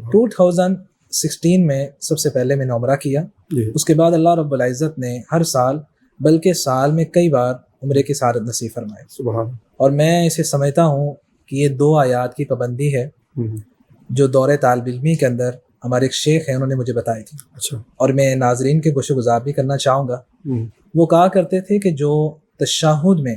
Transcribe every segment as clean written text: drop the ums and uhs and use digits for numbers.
2016 میں سب سے پہلے میں نے عمرہ کیا. اس کے بعد اللہ رب العزت نے ہر سال بلکہ سال میں کئی بار عمرے کی سعادت نصیب فرمائی. سبحان. اور میں اسے سمجھتا ہوں کہ یہ 2 آیات کی پابندی ہے جو دور طالب علمی کے اندر ہمارے ایک شیخ ہیں انہوں نے مجھے بتائی تھی. اچھا. اور میں ناظرین کے گوش گزار بھی کرنا چاہوں گا. وہ کہا کرتے تھے کہ جو تشہد میں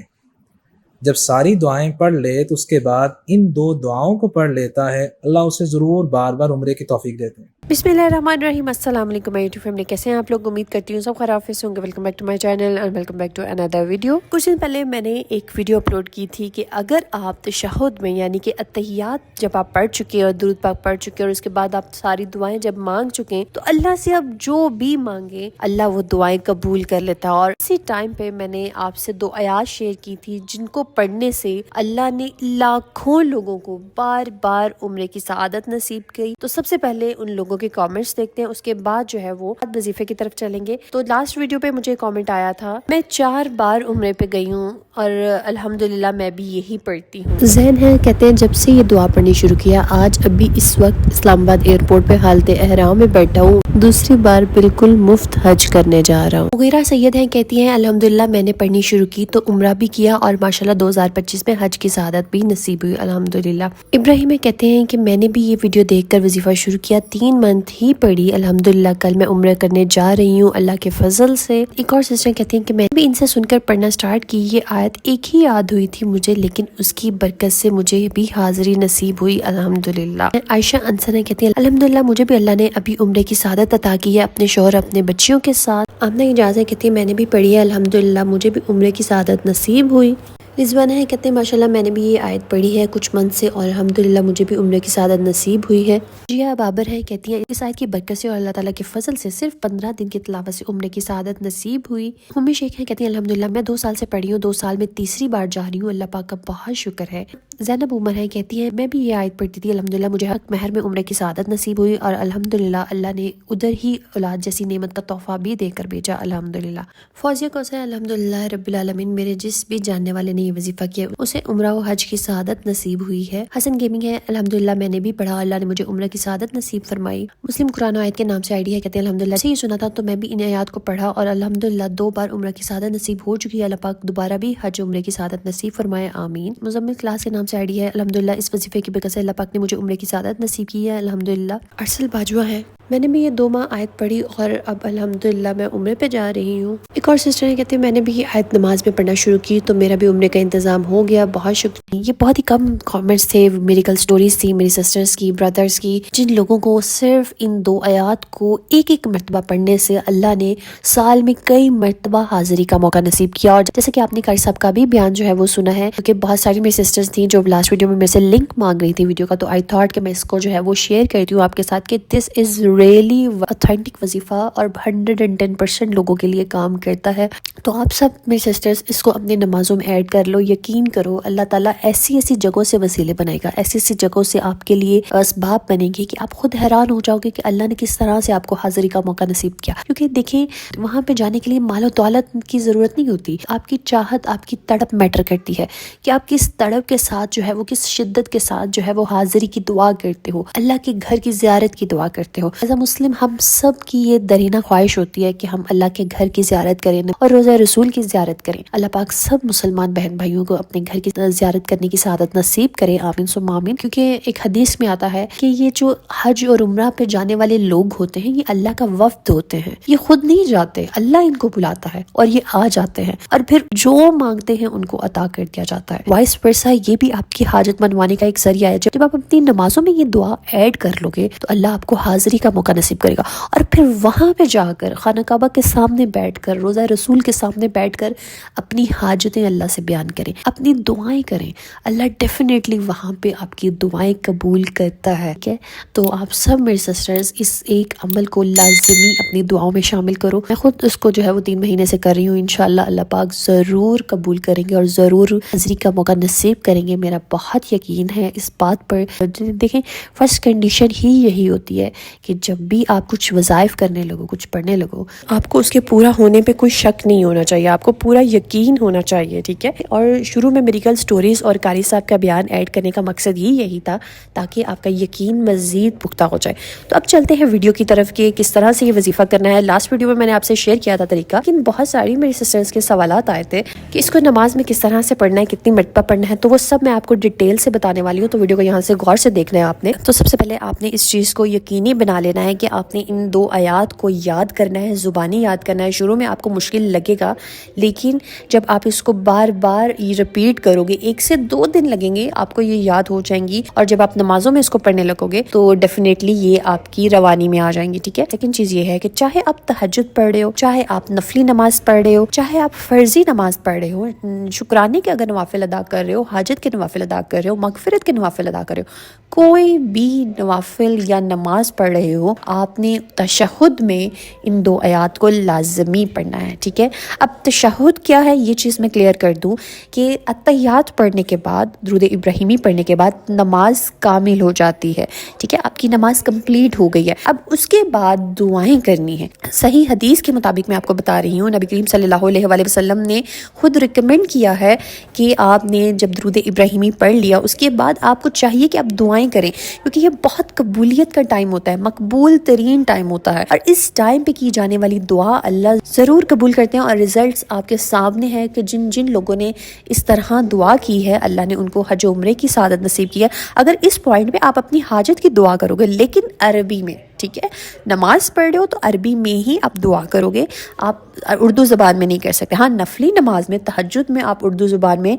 جب ساری دعائیں پڑھ لے تو اس کے بعد ان 2 دعاؤں کو پڑھ لیتا ہے اللہ اسے ضرور بار بار عمرے کی توفیق دیتے ہیں. بسم اللہ الرحمن الرحیم. السلام علیکم یوٹیوب فیملی، کیسے ہیں آپ لوگ؟ امید کرتی ہوں سب خیریت سے ہوں گے. Welcome back to my channel and welcome back to another video. کچھ دن پہلے میں نے ایک ویڈیو اپلوڈ کی تھی کہ اگر آپ تشہد میں یعنی کہ اتحیات جب آپ پڑھ چکے اور درود پاک پڑھ چکے اور اس کے بعد آپ ساری دعائیں جب مانگ چکے تو اللہ سے آپ جو بھی مانگے اللہ وہ دعائیں قبول کر لیتا. اور اسی ٹائم پہ میں نے آپ سے 2 آیات شیئر کی تھی جن کو پڑھنے سے اللہ نے لاکھوں لوگوں کو بار بار عمرے کی سعادت نصیب کی. تو سب سے پہلے ان لوگوں کے کامنٹس دیکھتے ہیں، اس کے بعد جو ہے وہ وظیفے کی طرف چلیں گے. تو لاسٹ ویڈیو پہ مجھے کامنٹ آیا تھا میں 4 بار عمرے پہ گئی ہوں اور الحمدللہ میں بھی یہی پڑھتی ہوں. ذہن ہے کہتے ہیں جب سے یہ دعا پڑھنی شروع کیا آج ابھی اس وقت اسلام آباد ایئرپورٹ پہ حالت احرام میں بیٹھا ہوں، دوسری بار بالکل مفت حج کرنے جا رہا ہوں. مغیرہ سید ہیں کہتی ہیں الحمدللہ میں نے پڑھنی شروع کی تو عمرہ بھی کیا اور ماشاءاللہ 2025 میں حج کی سعادت بھی نصیب ہوئی الحمدللہ. ابراہیم کہتے ہیں کہ میں نے بھی یہ ویڈیو دیکھ کر وظیفہ شروع کیا، 3 منتھ ہی پڑھی الحمدللہ. کل میں عمرہ کرنے جا رہی ہوں اللہ کے فضل سے. ایک اور سسٹر کہتی ہیں کہ میں بھی ان سے سن کر پڑھنا سٹارٹ کی، یہ آیت ایک ہی یاد ہوئی تھی مجھے لیکن اس کی برکت سے مجھے بھی حاضری نصیب ہوئی الحمدللہ. عائشہ انصر کہتی ہیں الحمدللہ مجھے بھی اللہ نے ابھی عمرے کی سعادت عطا کی ہے اپنے شوہر اپنے بچیوں کے ساتھ. آمنہ اجازت کہتی ہے میں نے بھی پڑھی ہے الحمدللہ مجھے بھی عمرے کی سعادت نصیب ہوئی. رضوانہ ہے کہتے ہیں ماشاءاللہ میں نے بھی یہ آیت پڑھی ہے کچھ منتھ سے اور الحمدللہ مجھے بھی عمرے کی سعادت نصیب ہوئی ہے. جیا بابر ہے کہتی ہیں اس آیت کی برکت سے اور اللہ تعالیٰ کے فضل سے صرف 15 دن کی تلاوت سے عمرے کی سعادت نصیب ہوئی. امی شیخ ہے کہتی ہیں الحمدللہ میں 2 سال سے پڑھی ہوں، 2 سال میں تیسری بار جا رہی ہوں، اللہ پاک کا بہت شکر ہے. زینب عمر ہے کہتی ہیں میں بھی یہ آیت پڑھتی تھی الحمدللہ مجھے حق مہر میں عمرے کی سعادت نصیب ہوئی اور الحمدللہ اللہ نے ادھر ہی اولاد جیسی نعمت کا تحفہ بھی دے کر بھیجا الحمدللہ. فوزیہ کوثر الحمدللہ رب العالمین میرے جس بھی جاننے والے نے یہ وظیفہ کیا اسے عمرہ و حج کی سعادت نصیب ہوئی ہے. حسن گیمنگ ہے الحمدللہ میں نے بھی پڑھا اللہ نے مجھے عمرہ کی سعادت نصیب فرمائی. مسلم قرآن آیت کے نام سے آئیڈی ہے کہتے ہیں الحمدللہ سے یہ سنا تھا تو میں بھی ان آیات کو پڑھا اور الحمدللہ 2 بار عمرہ کی سعادت نصیب ہو چکی ہے، اللہ پاک دوبارہ بھی حج عمرے کی سعادت نصیب فرمائے آمین. مزمل کلاس کے نام سے آئیڈی ہے الحمدللہ اس وظیفے کی برکت سے اللہ پاک نے مجھے عمرے کی سعادت نصیب کی ہے الحمدللہ. ارسل باجوہ ہے میں نے بھی یہ 2 ماہ آیت پڑھی اور اب الحمدللہ میں عمرے پہ جا رہی ہوں. ایک اور سسٹر نے کہتے ہیں میں نے بھی یہ آیت نماز میں پڑھنا شروع کی تو میرا بھی عمرے کا انتظام ہو گیا، بہت شکریہ. یہ بہت ہی کم کامنٹس تھے، میریکل سٹوریز تھی میری سسٹرز کی برادرز کی جن لوگوں کو صرف ان 2 آیات کو ایک مرتبہ پڑھنے سے اللہ نے سال میں کئی مرتبہ حاضری کا موقع نصیب کیا. اور جیسے کہ آپ نے قاری صاحب کا بھی بیان جو ہے وہ سنا ہے کیونکہ بہت ساری میری سسٹرز تھیں جو لاسٹ ویڈیو میں میرے سے لنک مانگ رہی تھی ویڈیو کا، تو آئی تھاٹ کہ میں اس کو جو ہے وہ شیئر کرتی ہوں آپ کے ساتھ کہ دس از ریئلی اتھینٹک وظیفہ اور 110% لوگوں کے لیے کام کرتا ہے. تو آپ سب میری سسٹرز اس کو اپنے نمازوں میں ایڈ کر لو، یقین کرو اللہ تعالیٰ ایسی جگہوں سے وسیلے بنائے گا، ایسی جگہوں سے آپ کے لیے اسباب بنے گی کہ آپ خود حیران ہو جاؤ گے کہ اللہ نے کس طرح سے آپ کو حاضری کا موقع نصیب کیا. کیونکہ دیکھیں وہاں پہ جانے کے لیے مال و دولت کی ضرورت نہیں ہوتی، آپ کی چاہت آپ کی تڑپ میٹر کرتی ہے کہ آپ کس تڑپ کے ساتھ جو ہے وہ کس شدت کے ساتھ جو ہے وہ حاضری کی دعا کرتے ہو، اللہ کے گھر کی زیارت کی دعا کرتے ہو. ایز اے مسلم ہم سب کی یہ درینہ خواہش ہوتی ہے کہ ہم اللہ کے گھر کی زیارت کریں اور روزہ رسول کی زیارت کریں. اللہ پاک سب مسلمان بہن بھائیوں کو اپنے گھر کی زیارت کرنے کی سعادت نصیب کرے آمین ثم آمین. کیونکہ ایک حدیث میں آتا ہے کہ یہ جو حج اور عمرہ پہ جانے والے لوگ ہوتے ہیں یہ اللہ کا وفد ہوتے ہیں، یہ خود نہیں جاتے، اللہ ان کو بلاتا ہے اور یہ آ جاتے ہیں اور پھر جو مانگتے ہیں ان کو عطا کر دیا جاتا ہے. وائس ورسا یہ بھی آپ کی حاجت منوانے کا ایک ذریعہ ہے. جب آپ اپنی نمازوں میں یہ دعا ایڈ کر لو گے تو اللہ آپ کو حاضری کا موقع نصیب کرے گا اور پھر وہاں پہ جا کر خانہ کعبہ کے سامنے بیٹھ کر روزہ رسول کے سامنے بیٹھ کر اپنی حاجتیں اللہ سے بیان کریں، اپنی دعائیں کریں. اللہ ڈیفینیٹلی وہاں پہ آپ کی دعائیں قبول کرتا ہے. ٹھیک ہے، تو آپ سب میرے سسٹرز اس ایک عمل کو لازمی اپنی دعاؤں میں شامل کرو. میں خود اس کو جو ہے وہ 3 مہینے سے کر رہی ہوں، انشاءاللہ اللہ پاک ضرور قبول کریں گے اور ضرور حاضری کا موقع نصیب کریں گے. میرا بہت یقین ہے اس بات پر. دیکھیں فرسٹ کنڈیشن ہی یہی ہوتی ہے کہ جب بھی آپ کچھ وظائف کرنے لگو، کچھ پڑھنے لگو، آپ کو اس کے پورا ہونے پہ کوئی شک نہیں ہونا چاہیے، آپ کو پورا یقین ہونا چاہیے، ٹھیک ہے. اور شروع میں میریکل سٹوریز اور قاری صاحب کا بیان ایڈ کرنے کا مقصد یہی تھا تاکہ آپ کا یقین مزید پختہ ہو جائے. تو اب چلتے ہیں ویڈیو کی طرف کہ کس طرح سے یہ وظیفہ کرنا ہے. لاسٹ ویڈیو میں نے آپ سے شیئر کیا تھا طریقہ، لیکن بہت ساری میری سسٹرز کے سوالات آئے تھے کہ اس کو نماز میں کس طرح سے پڑھنا ہے، کتنی مرتبہ پڑھنا ہے. تو وہ سب میں آپ کو ڈیٹیل سے بتانے والی ہوں، تو ویڈیو کو یہاں سے غور سے دیکھنا ہے آپ نے. تو سب سے پہلے آپ نے اس چیز کو یقینی بنا لینا ہے کہ آپ نے ان 2 آیات کو یاد کرنا ہے، زبانی یاد کرنا ہے. شروع میں آپ کو مشکل لگے گا، لیکن جب آپ اس کو بار بار ریپیٹ کرو گے، 1 سے 2 دن لگیں گے، آپ کو یہ یاد ہو جائیں گی. اور جب آپ نمازوں میں اس کو پڑھنے لگو گے تو ڈیفینیٹلی یہ آپ کی روانی میں آ جائیں گی، ٹھیک ہے. سیکنڈ چیز یہ ہے کہ چاہے آپ تہجد پڑھ رہے ہو، چاہے آپ نفلی نماز پڑھ رہے ہو، چاہے آپ فرضی نماز پڑھ رہے ہو، شکرانے کے اگر نوافل ادا کر رہے ہو، حاجت کے نوافل ادا کر رہے ہو، مغفرت کے نوافل ادا کر رہے ہو، کوئی بھی نوافل یا نماز پڑھ رہے ہو، آپ نے تشہد میں ان 2 آیات کو لازمی پڑھنا ہے، ٹھیک ہے. اب تشہد کیا ہے یہ چیز میں کلیئر کر دوں کہ اتحیات پڑھنے کے بعد، درود ابراہیمی پڑھنے کے بعد نماز کامل ہو جاتی ہے، ٹھیک ہے. آپ کی نماز کمپلیٹ ہو گئی ہے. اب اس کے بعد دعائیں کرنی ہیں. صحیح حدیث کے مطابق میں آپ کو بتا رہی ہوں، نبی کریم صلی اللہ علیہ وآلہ وسلم نے خود ریکمینڈ کیا ہے کہ آپ نے جب درود ابراہیمی پڑھ لیا اس کے بعد آپ کو چاہیے کہ آپ دعائیں کریں، کیونکہ یہ بہت قبولیت کا ٹائم ہوتا ہے، مقبول ترین ٹائم ہوتا ہے. اور اس ٹائم پہ کی جانے والی دعا اللہ ضرور قبول کرتے ہیں. اور ریزلٹس آپ کے سامنے ہے کہ جن لوگوں نے اس طرح دعا کی ہے اللہ نے ان کو حج و عمرے کی سعادت نصیب کی ہے. اگر اس پوائنٹ پہ آپ اپنی حاجت کی دعا کرو گے لیکن عربی میں، ٹھیک ہے، نماز پڑھ رہے ہو تو عربی میں ہی آپ دعا کرو گے، آپ اردو زبان میں نہیں کر سکتے. ہاں نفلی نماز میں، تہجد میں آپ اردو زبان میں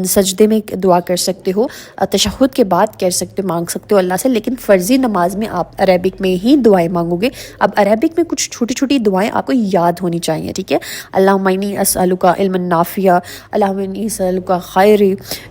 سجدے میں دعا کر سکتے ہو، تشہد کے بعد کر سکتے ہو، مانگ سکتے ہو اللہ سے، لیکن فرضی نماز میں آپ عربک میں ہی دعائیں مانگو گے. اب عربک میں کچھ چھوٹی چھوٹی دعائیں آپ کو یاد ہونی چاہیے، ٹھیک ہے. اللہم انی اسألک علما نافعا، اللہم انی اسألک خیر،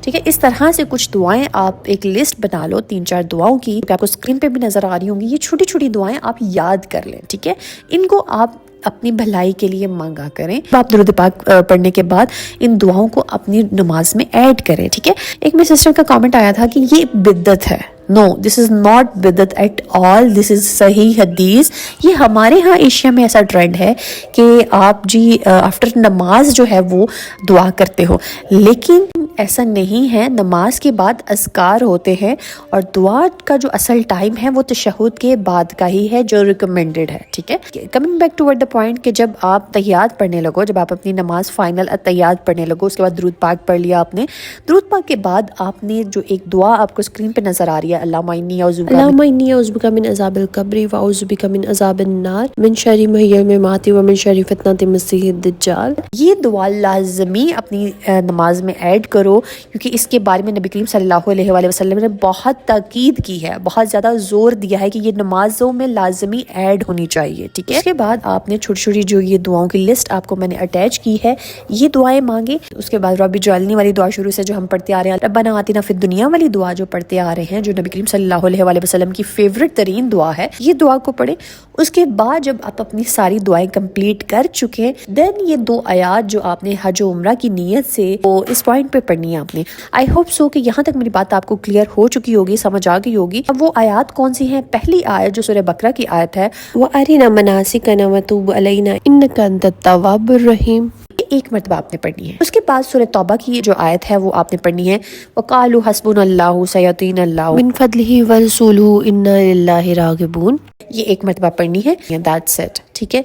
ٹھیک ہے. اس طرح سے کچھ دعائیں آپ ایک لسٹ بنا لو 3-4 دعاؤں کی، آپ کو اسکرین پہ بھی نظر آ رہی ہوں گی. یہ چھوٹی چھوٹی دعائیں آپ یاد کر لیں، ٹھیک ہے. ان کو آپ اپنی بھلائی کے لیے مانگا کریں. آپ درود پاک پڑھنے کے بعد ان دعاؤں کو اپنی نماز میں ایڈ کریں، ٹھیک ہے. ایک میری سسٹر کا کامنٹ آیا تھا کہ یہ بدعت ہے. نو، دس از ناٹ بدعت ایٹ آل، دس از صحیح حدیث. یہ ہمارے ہاں ایشیا میں ایسا ٹرینڈ ہے کہ آپ جی آفٹر نماز جو ہے وہ دعا کرتے ہو، لیکن ایسا نہیں ہے. نماز کے بعد اذکار ہوتے ہیں اور دعا کا جو اصل ٹائم ہے وہ تشہد کے بعد کا ہی ہے جو ریکمینڈڈ ہے، ٹھیک ہے. Coming back toward the point کہ جب آپ تحیات پڑھنے لگو، جب آپ اپنی نماز فائنل تحیات پڑھنے لگو، اس کے بعد درود پاک پڑھ لیا آپ نے. درود پاک کے بعد آپ نے جو ایک دعا آپ کو اسکرین پہ نظر آ رہی ہے، اللہم انی اعوذ بک من عذاب القبر واعوذ بک من عذاب النار من شر محیی الممات ومن شر فتنۃ المسیح الدجال. یہ دعا لازمی اپنی نماز میں ایڈ کرو، کیونکہ اس کے بارے میں نبی کریم صلی اللہ علیہ وآلہ وسلم نے بہت تاکید کی ہے، بہت زیادہ زور دیا ہے کہ یہ نمازوں میں لازمی ایڈ ہونی چاہیے، ٹھیک ہے. اس کے بعد آپ نے چھوٹی چھوٹی جو یہ دعاؤں کی لسٹ آپ کو میں نے اٹیچ کی ہے، یہ دعائیں مانگے. اس کے بعد رب اجعلنی والی دعا شروع سے جو ہم پڑھتے آ رہے ہیں، ربنا آتنا فی الدنیا والی دعا جو پڑھتے آ رہے ہیں، جو نبی کریم صلی اللہ علیہ وآلہ وسلم کی فیوریٹ ترین دعا ہے، یہ دعا کو پڑھیں. اس کے بعد جب آپ اپنی ساری دعائیں کمپلیٹ کر چکے، دین یہ 2 آیات جو آپ نے حج و عمرہ کی نیت سے وہ اس پوائنٹ پہ پڑھنی ہے آپ نے. آئی ہوپ سو کہ یہاں تک میری بات آپ کو کلیئر ہو چکی ہوگی، سمجھ آ گئی ہوگی. اب وہ آیات کون سی ہیں؟ پہلی آیت جو سورہ بقرہ کی آیت ہے، وَأَرِنَا مَنَاسِكَنَا وَتُوبْ عَلَيْنَا إِنَّكَ أَنْتَ التَّوَّابُ الرَّحِيمُ. ایک مرتبہ آپ نے پڑھنی ہے. اس کے بعد سورہ توبہ کی جو آیت ہے وہ آپ نے پڑھنی ہے، وَقَالُوا حَسْبُنَا اللَّهُ سَيُعْتِينَا اللَّهُ مِنْ فَضْلِهِ وَرَسُولُهُ إِنَّا لِلَّهِ رَاغِبُونَ. یہ ایک مرتبہ پڑھنی ہے، that's it، ٹھیک ہے.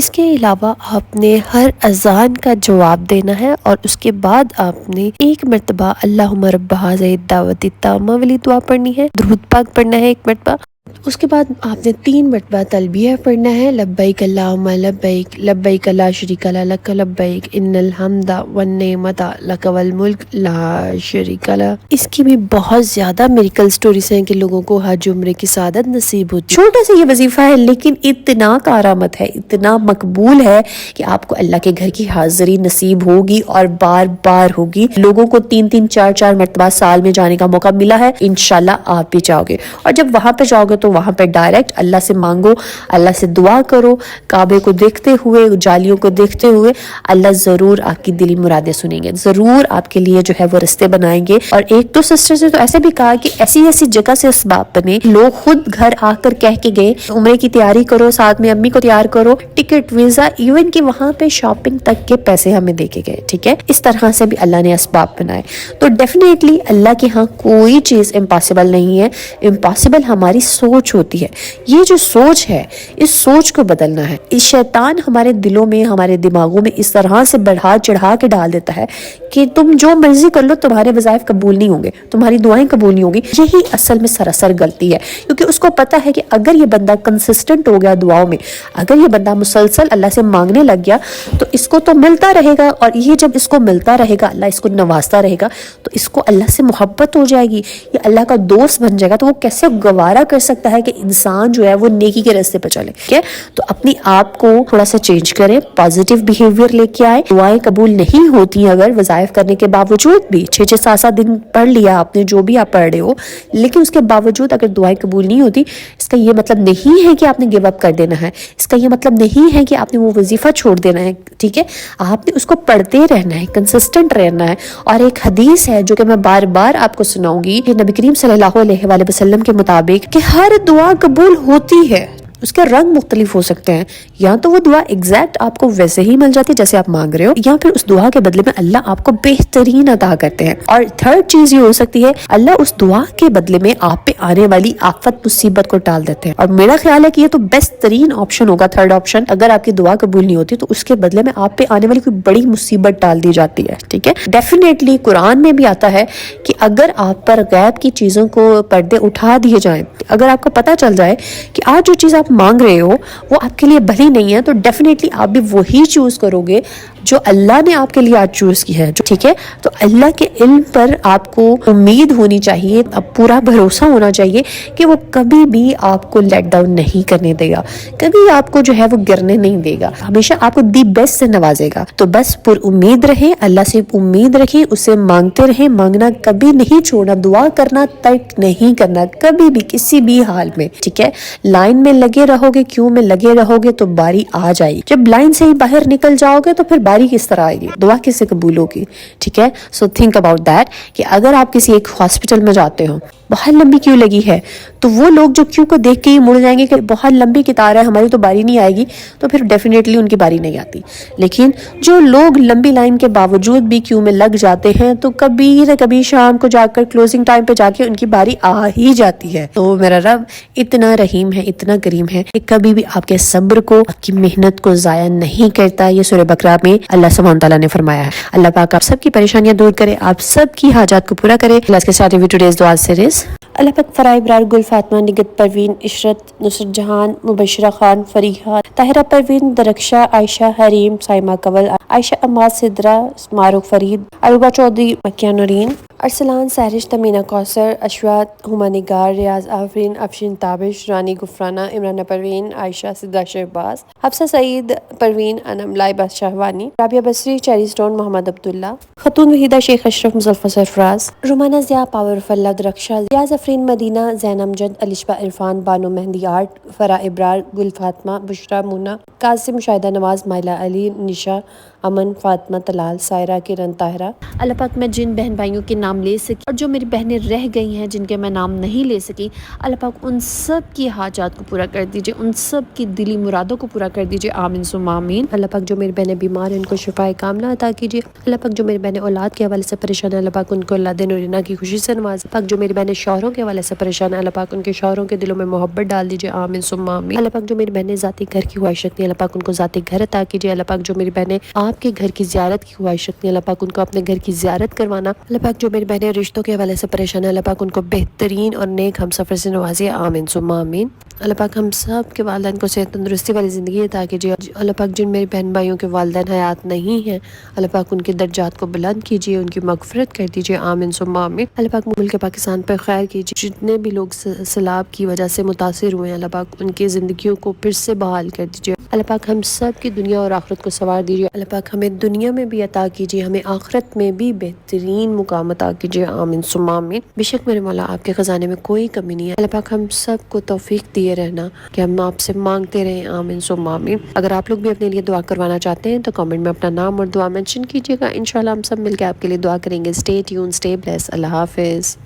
اس کے علاوہ آپ نے ہر اذان کا جواب دینا ہے اور اس کے بعد آپ نے ایک مرتبہ اللہم رب هذه الدعوة التامة والی دعا پڑھنی ہے، درود پاک پڑھنا ہے ایک مرتبہ. اس کے بعد آپ نے 3 مرتبہ تلبیہ پڑھنا ہے، لبیک اللہم لبیک لبیک لا شریک لک لبیک ان الحمد والنعمت لک والملک لا شریک لک. اس کی بھی بہت زیادہ میریکل سٹوریز ہیں کہ لوگوں کو حج عمرے کی سعادت نصیب ہوتی ہے. چھوٹا سا یہ وظیفہ ہے لیکن اتنا کارآمد ہے، اتنا مقبول ہے کہ آپ کو اللہ کے گھر کی حاضری نصیب ہوگی اور بار بار ہوگی. لوگوں کو 3-3 4-4 مرتبہ سال میں جانے کا موقع ملا ہے، انشاءاللہ آپ بھی جاؤ گے. اور جب وہاں پہ جاؤ گے گے تو وہاں پہ ڈائریکٹ اللہ سے مانگو، اللہ سے دعا کرو، کعبے کو دیکھتے ہوئے، جالیوں کو دیکھتے ہوئے، اللہ ضرور آپ کی دلی مرادیں سنیں گے، ضرور آپ کے لیے جو ہے وہ رستے بنائیں گے۔ اور ایک تو سسٹر سے تو ایسے بھی کہا کہ ایسی ایسی جگہ سے اسباب بنے، لوگ خود گھر آ کر کہہ کے گئے عمرے کی تیاری کرو، ساتھ میں امی کو تیار کرو، ٹکٹ، ویزا، ایون کہ وہاں پہ شاپنگ تک کے پیسے ہمیں دے کے گئے، ٹھیک ہے۔ اس طرح سے بھی اللہ نے اسباب بنائے۔ تو ڈیفینیٹلی اللہ کے ہاں کوئی چیز امپاسبل نہیں ہے، امپاسبل ہماری سوچ ہوتی ہے۔ یہ جو سوچ ہے، اس سوچ کو بدلنا ہے۔ اس شیطان ہمارے دلوں میں، ہمارے دماغوں میں اس طرح سے بڑھا چڑھا کے ڈال دیتا ہے کہ تم جو مرضی کر لو، تمہارے وظائف قبول نہیں ہوں گے، تمہاری دعائیں قبول نہیں ہوں گی۔ یہی اصل میں سراسر غلطی ہے، کیونکہ اس کو پتا ہے کہ اگر یہ بندہ کنسسٹنٹ ہو گیا دعاؤں میں، اگر یہ بندہ مسلسل اللہ سے مانگنے لگ گیا تو اس کو تو ملتا رہے گا، اور یہ جب اس کو ملتا رہے گا، اللہ اس کو نوازتا رہے گا، تو اس کو اللہ سے محبت ہو جائے گی، یہ اللہ کا دوست بن جائے گا۔ تو وہ کیسے گوارا کر سکتا ہے کہ انسان جو ہے وہ نیکی کے راستے پہ چلے، ٹھیک ہے۔ تو اپنی آپ کو تھوڑا سا چینج کریں، پازیٹیو بیہیویئر لے کے آئے۔ دعائیں قبول نہیں ہوتی اگر وظائف کرنے کے باوجود بھی، 6 7 دن پڑھ لیا آپ نے، جو بھی آپ پڑھ رہے ہو، لیکن اس کے باوجود اگر دعائیں قبول نہیں ہوتی، اس کا یہ مطلب نہیں ہے کہ آپ نے گیو اپ کر دینا ہے، اس کا یہ مطلب نہیں ہے کہ آپ نے وہ وظیفہ چھوڑ دینا ہے، ٹھیک ہے۔ آپ نے اس کو پڑھتے رہنا ہے، کنسسٹنٹ رہنا ہے۔ اور ایک حدیث ہے جو کہ میں بار بار آپ کو سناؤں گی، کہ نبی کریم صلی اللہ علیہ وآلہ وسلم کے مطابق کہ ہر دعا قبول ہوتی ہے، اس کے رنگ مختلف ہو سکتے ہیں، یا تو وہ دعا ایگزیکٹ آپ کو ویسے ہی مل جاتی جیسے آپ مانگ رہے ہو، یا پھر اس دعا کے بدلے میں اللہ آپ کو بہترین عطا کرتے ہیں۔ اور تھرڈ چیز یہ ہو سکتی ہے، اللہ اس دعا کے بدلے میں آپ پہ آنے والی آفت مصیبت کو ٹال دیتے ہیں۔ اور میرا خیال ہے کہ یہ تو بیسٹ ترین آپشن ہوگا، تھرڈ آپشن۔ اگر آپ کی دعا قبول نہیں ہوتی تو اس کے بدلے میں آپ پہ آنے والی کوئی بڑی مصیبت ٹال دی جاتی ہے، ٹھیک ہے۔ ڈیفینیٹلی قرآن میں بھی آتا ہے کہ اگر آپ پر غیب کی چیزوں کو پردے اٹھا دیے جائیں، اگر آپ کو پتہ چل جائے کہ آج جو چیز آپ مانگ رہے ہو وہ آپ کے لیے بھلی نہیں ہے، تو ڈیفینیٹلی آپ بھی وہی چوز کرو گے جو اللہ نے آپ کے لیے آج چوز کی ہے، ٹھیک ہے۔ تو اللہ کے علم پر آپ کو امید ہونی چاہیے، پورا بھروسہ ہونا چاہیے کہ وہ کبھی بھی آپ کو لیٹ ڈاؤن نہیں کرنے دے گا، کبھی آپ کو جو ہے وہ گرنے نہیں دے گا، ہمیشہ آپ کو دی بیسٹ سے نوازے گا۔ تو بس پر امید رہیں، اللہ سے امید رکھیں، اسے مانگتے رہیں، مانگنا کبھی نہیں چھوڑنا، دعا کرنا ترک نہیں کرنا کبھی بھی، کسی بھی حال میں، ٹھیک ہے۔ لائن میں لگے رہو گے، کیوں میں لگے رہو گے تو باری آ جائے گی۔ جب لائن سے ہی باہر نکل جاؤ گے تو پھر باری کس طرح آئے گی، دعا کس سے قبول ہوگی، ٹھیک ہے۔ سو تھنک اباؤٹ دیٹ کہ اگر آپ کسی ایک ہاسپٹل میں جاتے ہو، بہت لمبی کیوں لگی ہے، تو وہ لوگ جو کیوں کو دیکھ کے ہی مڑ جائیں گے کہ بہت لمبی قطار ہے، ہماری تو باری نہیں آئے گی، تو پھر ڈیفینیٹلی ان کی باری نہیں آتی۔ لیکن جو لوگ لمبی لائن کے باوجود بھی کیوں میں لگ جاتے ہیں، تو کبھی نہ کبھی شام کو جا کر کلوزنگ ٹائم پہ جا کے ان کی باری آ ہی جاتی ہے۔ تو میرا رب اتنا رحیم ہے، اتنا کریم ہے کہ کبھی بھی آپ کے صبر کو، آپ کی محنت کو ضائع نہیں کرتا۔ یہ سورہ بقرہ میں اللہ سبحانہ تعالیٰ نے فرمایا ہے۔ اللہ پاک آپ سب کی پریشانیاں دور کرے، آپ سب کی حاجات کو پورا کرے۔ اللہ کے ساتھ ٹوڈیز دعا سیریز۔ اللہ پاک فرائے ابرار، گل فاطمہ، نگت پروین، عشرت، نصرت جہان، مبشرہ خان، فریحہ، طاہرہ پروین، درخشہ، عائشہ حریم، سائمہ کول، عائشہ اماد، سدرہ، معروف Farid, عروبہ Chaudhry, مکیہ Noreen, Arsalan, Sehrish, Tamina Kausar, Ashwat, Huma Nigar, Riaz Afreen, Afsheen Tabish, Rani Gufrana, Imrana Parveen, Ayesha, Sidra Shahbaz, Hafsa Saeed, Parveen, Anam, Laiba Shahwani, Rabia Basri, cherry stone, Muhammad Abdullah, Khatoon Waheeda, Sheikh Ashraf, Muzaffar Sarfaraz, Rumana Zia, power of Allah, Darakhsha, Riaz Afreen, Madina, Zain Amjad, Alshba Irfan, Bano Mehndi art, Farah Abrar, Gul Fatima, Bushra Mona, Qasim, مشاہدہ نواز، مائلہ علی، نشا، امن، فاطمہ، طلال، سائرہ، کرن، طاہرہ۔ اللہ پاک میں جن بہن بھائیوں کے نام لے سکی اور جو میری بہنیں رہ گئی ہیں جن کے میں نام نہیں لے سکی، اللہ پاک ان سب کی حاجات کو پورا کر دیجئے، ان سب کی دلی مرادوں کو پورا کر دیجئے، آمین ثم آمین۔ اللہ پاک جو میری بہنیں بیمار ہیں ان کو شفائے کاملہ عطا کیجئے۔ اللہ پاک جو میری بہنیں اولاد کے حوالے سے پریشان ہیں، اللہ پاک ان کو اللہ دین اور کی خوشی سے نواز۔ پاک جو میری بہنیں شوہروں کے حوالے سے پریشان ہیں، اللہ پاک ان کے شوہروں کے دلوں میں محبت ڈال دیجئے، آمین ثم آمین۔ اللہ پاک جو میری بہنیں ذاتی گھر کی خواہش رکھتی ہیں، اللہ پاک ان کو ذاتی گھر عطا کیجئے۔ اللہ پاک جو میری بہنیں آپ کے گھر کی زیارت کی خواہش رکھتی ہیں، اللہ پاک ان کو اپنے گھر کی زیارت کروانا۔ اللہ پاک جو میری بہنیں رشتوں کے حوالے سے پریشان ہیں، اللہ پاک ان کو بہترین اور نیک ہم سفر سے نوازے، آمین ثم آمین۔ اللہ پاک ہم سب کے والدین کو صحت تندرستی والی زندگی عطا کیجیے. اللہ پاک جن میری بہن بھائیوں کے والدین حیات نہیں ہیں اللہ پاک ان کے درجات کو بلند کیجیے, ان کی مغفرت کر دیجیے, آمین ثم آمین. اللہ پاک ملک پاکستان پر خیر کیجیے. جتنے بھی لوگ سیلاب کی وجہ سے متاثر ہوئے ہیں اللہ پاک ان کی زندگیوں کو پھر سے بحال کر دیجیے. اللہ پاک ہم سب کی دنیا اور آخرت کو سنوار دیجیے. اللہ پاک ہمیں دنیا میں بھی عطا کیجیے, ہمیں آخرت میں بھی بہترین مقام عطا کیجیے, آمین ثم آمین. بے شک میرے مولا آپ کے خزانے میں کوئی کمی نہیں ہے. اللہ پاک ہم سب کو توفیق دیے رہنا کہ ہم آپ سے مانگتے رہیں, آمین ثم آمین. اگر آپ لوگ بھی اپنے لیے دعا کروانا چاہتے ہیں تو کامنٹ میں اپنا نام اور دعا مینشن کیجیے گا. انشاءاللہ ہم سب مل کے آپ کے لیے دعا کریں گے. Stay tune, stay blessed. Allah حافظ.